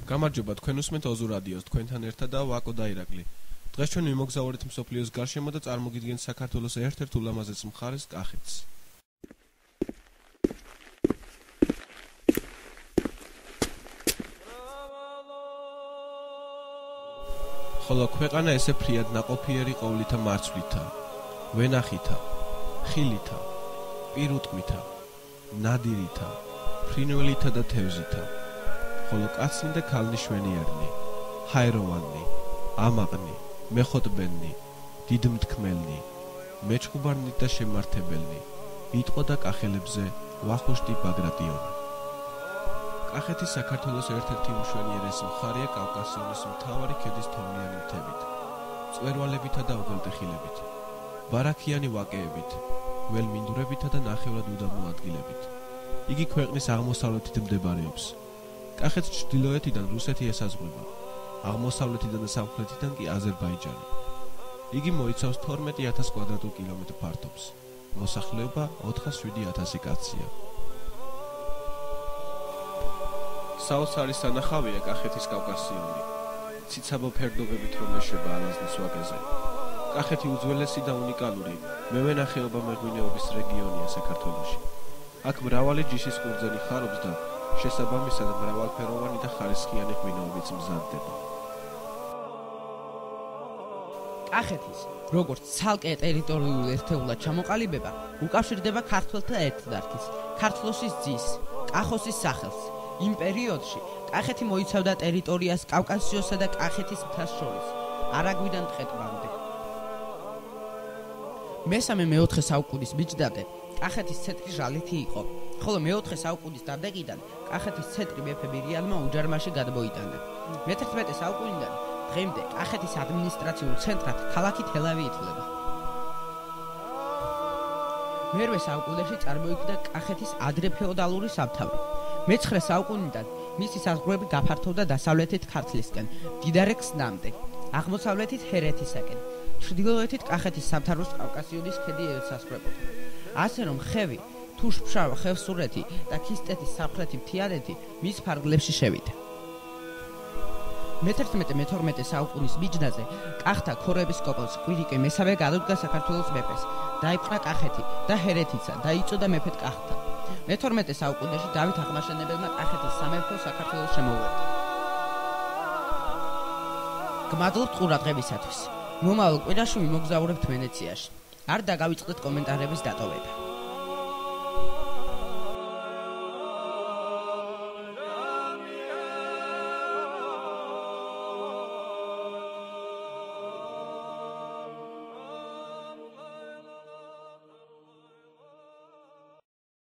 გამარჯობა, თქვენ უსმენთ ოზურ რადიოს, თქვენთან ერთად და ვაკო და ირაკლი. დღეს ჩვენ ვიმოგზაურეთ მსოფლიოს გარშემო და წარმოგიდგენთ საქართველოს ერთ-ერთ ულამაზეს მხარეს, კახეთს. ხოლო ქვეყანა ესე ფრიად ნაყოფიერი ყოვლითა მარცვლითა, ვენახითა, ხილითა, პირუტყვითა, ნადირითა, ფრინველითა და თევზითა. ხოლო კაცნი და ქალნი შვენიერნი, ჰაეროვანი, ამაყნი, მეხოტბენნი, დიდმთქმელნი, მეჩხუბარნი და შემართებელნი, იტყო და კახელებზე ვახუშტი ბაგრატიონი. კახეთი საქართველოს ერთ-ერთი უმშვენიერესი მხარეა კავკასიონის მთავარი ქედის თოვლიანი მთებით, მწვერვალებითა და უღელტეხილებით, ბარაქიანი ვაკეებით, ველმინდვრებითა და ნახევრად უდაბნო ადგილებით. იგი ქვეყნის აღმოსავლეთით მდებარეობს. კახეთს ჩრდილოეთიდან რუსეთი ესაზღვრება, აღმოსავლეთიდან და სამხრეთიდან კი აზერბაიჯანი. იგი მოიცავს 12,000 კვადრატულ კილომეტრ ფართობს. მოსახლეობა 407,000 კაცია. საოცარი სანახავია კახეთის კავკასიონი. ციცაბო ფერდობებით რომ ეშვება ალაზნის ვაკეზე. კახეთი უძველესი და უნიკალური მევენახეობა მეღვინეობის რეგიონია საქართველოში. აქ მრავალი ჯიშის ყურძენი ხარობს და შესაბამისად მრავალფეროვანი და ხარისხიანი ღვინოებიც მზადდება. კახეთის, როგორც ცალკე ტერიტორიული ერთეულად ჩამოყალიბება, უკავშირდება ქართველთა ერთდარგის, ქართლოსის ძის, კახოსის სახელს. იმ პერიოდში კახეთი მოიცავდა ტერიტორიას კავკასიოსა და კახეთის მთას შორის, არაგვიდან ტყეტბამდე. მესამე-მეოთხე საუკუნის მიჯნამდე კახეთის ცენტრი ჟალეთი იყო, ხოლო მეოთხე საუკუნის დამდეგიდან კახეთის ცენტრი მეფე მირიანმა უჯარმაში გადმოიტანა. მე-11 საუკუნიდან დღემდე კახეთის ადმინისტრაციულ ცენტრად ქალაქი თელავი ითვლება. მერვე საუკუნეში წარმოიქმნა კახეთის ადრეფეოდალური სამთავრო. მე-9 საუკუნიდან მისი საზღვრები გაფართოვდა დასავლეთით ქართლისკენ, მდინარე ქსნამდე, აღმოსავლეთით ჰერეთისაკენ, ჩრდილოეთით კახეთის სამთავროს კავკასიონის ქედი ესაზღვრებოდა. ასე რომ ხევი, თუშფშავა ხევსურეთი და ქისტეთის სამხრეთი მთიანეთი მის ფარგლებში შევიდა. მე-11-მე-12 საუკუნის მიჯნაზე კახთა ქორეპისკოპოს კვირიკე მესამე გადადგა საქართველოს მეფეს, დაიპყრა კახეთი და ჰერეთიცა და იწოდა მეფედ კახთა. მე-12 საუკუნეში დავით აღმაშენებელმა კახეთის სამეფო საქართველოს შემოუერთა. გმადლობთ ყურადღებისათვის. მომავალ კვირაში ვიმოგზაურებთ ვენეციაში. არ დაგავიწყდეთ კომენტარების დატოვება.